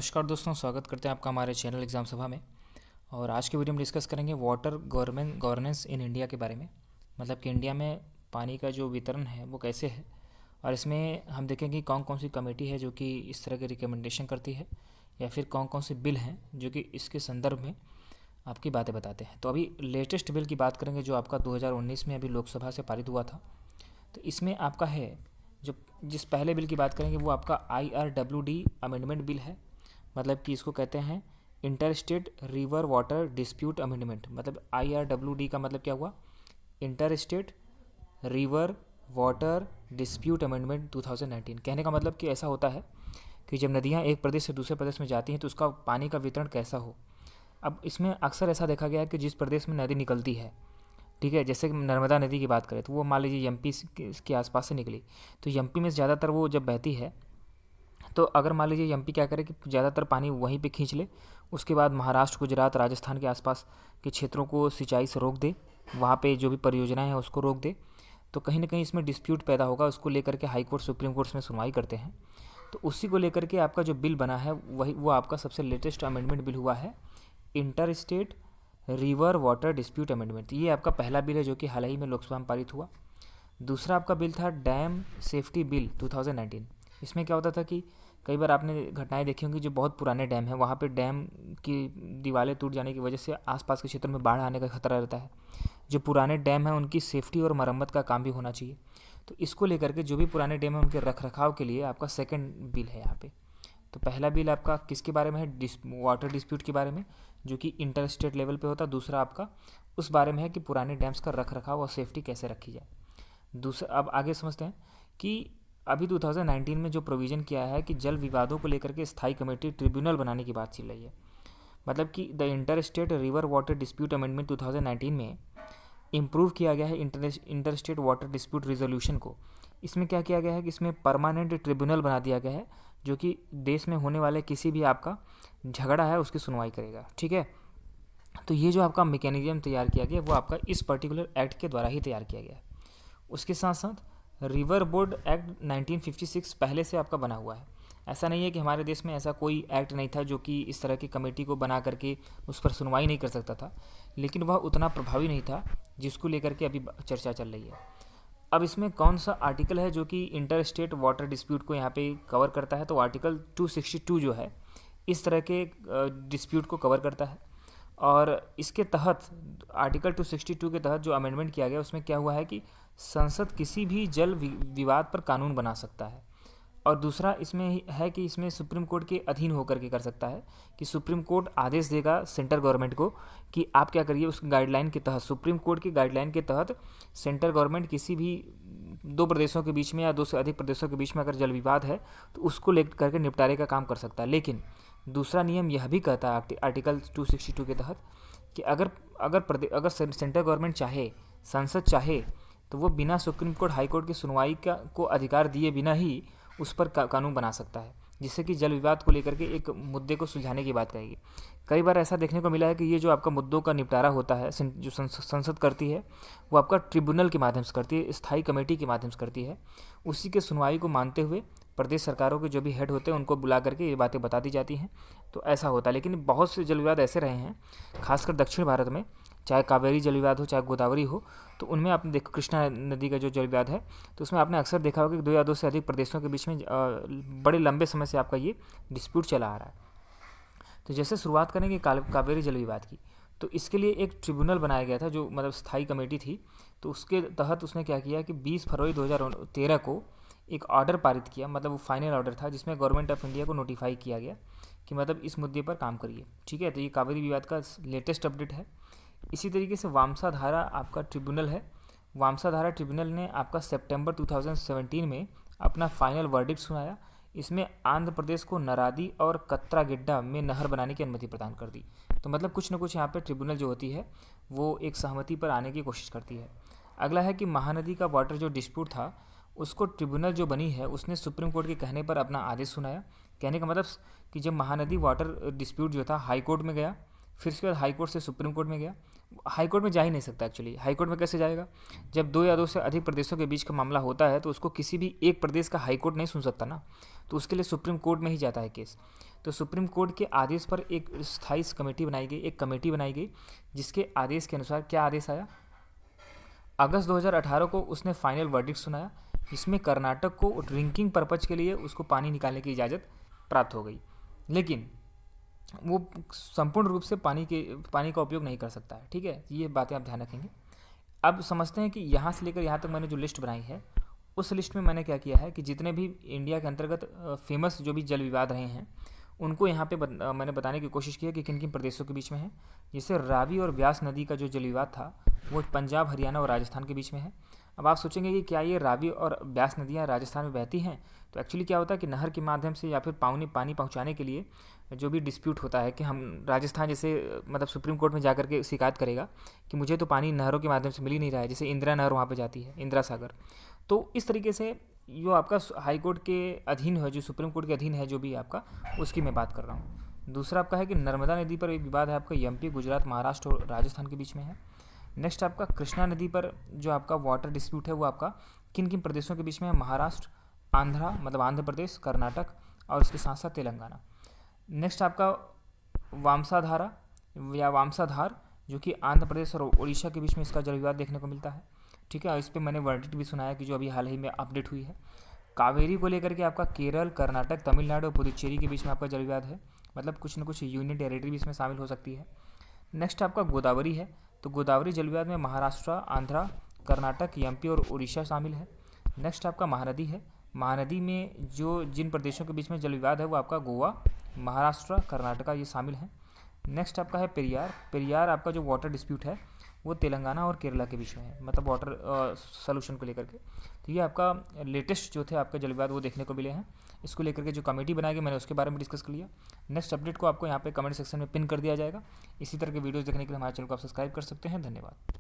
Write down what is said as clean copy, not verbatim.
नमस्कार दोस्तों, स्वागत करते हैं आपका हमारे चैनल एग्ज़ाम सभा में। और आज के वीडियो में डिस्कस करेंगे वाटर गवर्नेंस इन इंडिया के बारे में। मतलब कि इंडिया में पानी का जो वितरण है वो कैसे है, और इसमें हम देखेंगे कि कौन कौन सी कमेटी है जो कि इस तरह के रिकमेंडेशन करती है, या फिर कौन कौन से बिल हैं जो कि इसके संदर्भ में आपकी बातें बताते हैं। तो अभी लेटेस्ट बिल की बात करेंगे जो आपका 2019 में अभी लोकसभा से पारित हुआ था। तो इसमें आपका है जो जिस पहले बिल की बात करेंगे वो आपका IRWD अमेंडमेंट बिल है। मतलब कि इसको कहते हैं inter state river water dispute amendment. मतलब IRWD का मतलब क्या हुआ, inter state river water dispute amendment 2019। कहने का मतलब कि ऐसा होता है कि जब नदियाँ एक प्रदेश से दूसरे प्रदेश में जाती हैं तो उसका पानी का वितरण कैसा हो। अब इसमें अक्सर ऐसा देखा गया है कि जिस प्रदेश में नदी निकलती है, ठीक है, जैसे कि नर्मदा नदी की बात करें तो वो मान लीजिए एमपी के आसपास से निकली, तो एमपी में ज़्यादातर वो जब बहती है तो अगर मान लीजिए एमपी क्या करे कि ज़्यादातर पानी वहीं पे खींच ले, उसके बाद महाराष्ट्र, गुजरात, राजस्थान के आसपास के क्षेत्रों को सिंचाई से रोक दे, वहाँ पे जो भी परियोजनाएं हैं उसको रोक दे, तो कहीं ना कहीं इसमें डिस्प्यूट पैदा होगा। उसको लेकर के हाई कोर्ट, सुप्रीम कोर्ट में सुनवाई करते हैं। तो उसी को लेकर के आपका जो बिल बना है वही वो आपका सबसे लेटेस्ट अमेंडमेंट बिल हुआ है, inter state river water dispute amendment. ये आपका पहला बिल है जो कि हाल ही में लोकसभा में पारित हुआ। दूसरा आपका बिल था डैम सेफ्टी बिल 2019। इसमें क्या होता था कि कई बार आपने घटनाएं देखी होंगी, जो बहुत पुराने डैम हैं वहाँ पे डैम की दीवारें टूट जाने की वजह से आसपास के क्षेत्र में बाढ़ आने का खतरा रहता है। जो पुराने डैम हैं उनकी सेफ्टी और मरम्मत का काम भी होना चाहिए। तो इसको लेकर के जो भी पुराने डैम हैं उनके रख रखाव के लिए आपका सेकेंड बिल है यहाँ पे। तो पहला बिल आपका किसके बारे में है, वाटर डिस्प्यूट के बारे में, जो कि इंटर स्टेट लेवल पे होता है। दूसरा आपका उस बारे में है कि पुराने डैम्स का रख रखाव और सेफ्टी कैसे रखी जाए। दूसरा अब आगे समझते हैं कि अभी 2019 में जो प्रोविज़न किया है कि जल विवादों को लेकर के स्थायी कमेटी ट्रिब्यूनल बनाने की बात चल रही है। मतलब कि the inter state river water dispute amendment 2019 में इम्प्रूव किया गया है inter state water dispute resolution को। इसमें क्या किया गया है कि इसमें परमानेंट ट्रिब्यूनल बना दिया गया है जो कि देश में होने वाले किसी भी आपका झगड़ा है उसकी सुनवाई करेगा, ठीक है। तो ये जो आपका मैकेनिज्म तैयार किया गया वो आपका इस पर्टिकुलर एक्ट के द्वारा ही तैयार किया गया है। उसके साथ साथ रिवर बोर्ड एक्ट 1956 पहले से आपका बना हुआ है। ऐसा नहीं है कि हमारे देश में ऐसा कोई एक्ट नहीं था जो कि इस तरह की कमेटी को बना करके उस पर सुनवाई नहीं कर सकता था, लेकिन वह उतना प्रभावी नहीं था जिसको लेकर के अभी चर्चा चल रही है। अब इसमें कौन सा आर्टिकल है जो कि इंटर स्टेट वाटर डिस्प्यूट को यहाँ पे कवर करता है, तो आर्टिकल 262 जो है इस तरह के डिस्प्यूट को कवर करता है। और इसके तहत आर्टिकल 262 के तहत जो अमेंडमेंट किया गया उसमें क्या हुआ है कि संसद किसी भी जल विवाद पर कानून बना सकता है। और दूसरा इसमें है कि इसमें सुप्रीम कोर्ट के अधीन होकर के कर सकता है कि सुप्रीम कोर्ट आदेश देगा सेंट्रल गवर्नमेंट को कि आप क्या करिए। उस गाइडलाइन के तहत, सुप्रीम कोर्ट की गाइडलाइन के तहत सेंट्रल गवर्नमेंट किसी भी दो प्रदेशों के बीच में या दो से अधिक प्रदेशों के बीच में अगर जल विवाद है तो उसको लेकर करके निपटारे का काम कर सकता है। लेकिन दूसरा नियम यह भी कहता है आर्टिकल 262 के तहत कि अगर सेंट्रल गवर्नमेंट चाहे, संसद चाहे, तो वो बिना सुप्रीम कोर्ट, हाई कोर्ट की सुनवाई को अधिकार दिए बिना ही उस पर कानून बना सकता है, जिससे कि जल विवाद को लेकर के एक मुद्दे को सुलझाने की बात कहेगी। कई बार ऐसा देखने को मिला है कि ये जो आपका मुद्दों का निपटारा होता है जो संसद करती है वो आपका ट्रिब्यूनल के माध्यम से करती है, स्थायी कमेटी के माध्यम से करती है। उसी के सुनवाई को मानते हुए प्रदेश सरकारों के जो भी हेड होते हैं उनको बुला करके ये बातें बता दी जाती हैं। तो ऐसा होता है। लेकिन बहुत से जल विवाद ऐसे रहे हैं, खासकर दक्षिण भारत में, चाहे कावेरी जल विवाद हो चाहे गोदावरी हो, तो उनमें आपने देखो कृष्णा नदी का जो जल विवाद है तो उसमें आपने अक्सर देखा होगा कि दो या दो से अधिक प्रदेशों के बीच में बड़े लंबे समय से आपका ये डिस्प्यूट चला आ रहा है। तो जैसे शुरुआत करेंगे कावेरी जल विवाद की, तो इसके लिए एक ट्रिब्यूनल बनाया गया था जो मतलब स्थायी कमेटी थी। तो उसके तहत उसने क्या किया कि 20 फरवरी 2013 को एक ऑर्डर पारित किया। मतलब वो फाइनल ऑर्डर था जिसमें गवर्नमेंट ऑफ इंडिया को नोटिफाई किया गया कि मतलब इस मुद्दे पर काम करिए, ठीक है। तो ये कावेरी विवाद का लेटेस्ट अपडेट है। इसी तरीके से वामसा धारा आपका ट्रिब्यूनल है। वामसा धारा ट्रिब्यूनल ने आपका सितंबर 2017 में अपना फाइनल वर्डिक्ट सुनाया। इसमें आंध्र प्रदेश को नरादी और कत्रागिड्डा में नहर बनाने की अनुमति प्रदान कर दी। तो मतलब कुछ ना कुछ यहाँ पे ट्रिब्यूनल जो होती है वो एक सहमति पर आने की कोशिश करती है। अगला है कि महानदी का वाटर जो डिस्प्यूट था उसको ट्रिब्यूनल जो बनी है उसने सुप्रीम कोर्ट के कहने पर अपना आदेश सुनाया। कहने का मतलब कि जब महानदी वाटर डिस्प्यूट जो था हाई कोर्ट में गया, फिर उसके बाद हाई कोर्ट से सुप्रीम कोर्ट में गया, हाई कोर्ट में जा ही नहीं सकता एक्चुअली। हाई कोर्ट में कैसे जाएगा? जब दो या दो से अधिक प्रदेशों के बीच का मामला होता है तो उसको किसी भी एक प्रदेश का हाई कोर्ट नहीं सुन सकता ना, तो उसके लिए सुप्रीम कोर्ट में ही जाता है केस। तो सुप्रीम कोर्ट के आदेश पर एक स्थायी कमेटी बनाई गई, एक कमेटी बनाई गई, जिसके आदेश के अनुसार क्या आदेश आया, अगस्त 2018 को उसने फाइनल वर्डिक्ट सुनाया, जिसमें कर्नाटक को ड्रिंकिंग पर्पज के लिए उसको पानी निकालने की इजाज़त प्राप्त हो गई, लेकिन वो संपूर्ण रूप से पानी का उपयोग नहीं कर सकता है। ठीक है, ये बातें आप ध्यान रखेंगे। अब समझते हैं कि यहाँ से लेकर यहाँ तक मैंने जो लिस्ट बनाई है, उस लिस्ट में मैंने क्या किया है कि जितने भी इंडिया के अंतर्गत फेमस जो भी जल विवाद रहे हैं उनको यहाँ पे मैंने बताने की कोशिश की है कि किन किन प्रदेशों के बीच में है। जैसे रावी और ब्यास नदी का जो जल विवाद था वो पंजाब, हरियाणा और राजस्थान के बीच में है। अब आप सोचेंगे कि क्या ये रावी और ब्यास नदियाँ राजस्थान में बहती हैं? तो एक्चुअली क्या होता है कि नहर के माध्यम से या फिर पानी पहुँचाने के लिए जो भी डिस्प्यूट होता है कि हम राजस्थान जैसे मतलब सुप्रीम कोर्ट में जाकर के शिकायत करेगा कि मुझे तो पानी नहरों के माध्यम से मिल ही नहीं रहा है, जैसे इंदिरा नहर वहाँ पे जाती है, इंदिरा सागर। तो इस तरीके से जो आपका हाई कोर्ट के अधीन है, जो सुप्रीम कोर्ट के अधीन है जो भी आपका, उसकी मैं बात कर रहा हूँ। दूसरा आपका है कि नर्मदा नदी पर एक विवाद है आपका, एमपी, गुजरात, महाराष्ट्र और राजस्थान के बीच में है। नेक्स्ट आपका कृष्णा नदी पर जो आपका वाटर डिस्प्यूट है वो आपका किन किन प्रदेशों के बीच में है, महाराष्ट्र, आंध्रा मतलब आंध्र प्रदेश, कर्नाटक और उसके साथ साथ तेलंगाना। नेक्स्ट आपका वामसाधारा या वामसाधार, जो कि आंध्र प्रदेश और उड़ीसा के बीच में इसका जल विवाद देखने को मिलता है। ठीक है, इस पर मैंने वर्डिक्ट भी सुनाया कि जो अभी हाल ही में अपडेट हुई है। कावेरी को लेकर के आपका केरल, कर्नाटक, तमिलनाडु और पुदुचेरी के बीच में आपका जल विवाद है, मतलब कुछ न कुछ यूनियन टेरिटरी भी इसमें शामिल हो सकती है। नेक्स्ट आपका गोदावरी है, तो गोदावरी जल विवाद में महाराष्ट्र, आंध्रा, कर्नाटक, एमपी और उड़ीसा शामिल है। नेक्स्ट आपका महानदी है, महानदी में जो जिन प्रदेशों के बीच में जल विवाद है वो आपका गोवा, महाराष्ट्र, कर्नाटका ये शामिल हैं। नेक्स्ट आपका है पेरियार, पेरियार आपका जो वाटर डिस्प्यूट है वो तेलंगाना और केरला के बीच में है, मतलब वाटर सोल्यूशन को लेकर के। तो ये आपका लेटेस्ट जो थे आपके जल विवाद वो देखने को मिले हैं। इसको लेकर के जो कमेटी बनाई गई मैंने उसके बारे में डिस्कस कर लिया। नेक्स्ट अपडेट को आपको यहाँ पे कमेंट सेक्शन में पिन कर दिया जाएगा। इसी तरह के वीडियोस देखने के लिए हमारे चैनल को आप सब्सक्राइब कर सकते हैं। धन्यवाद।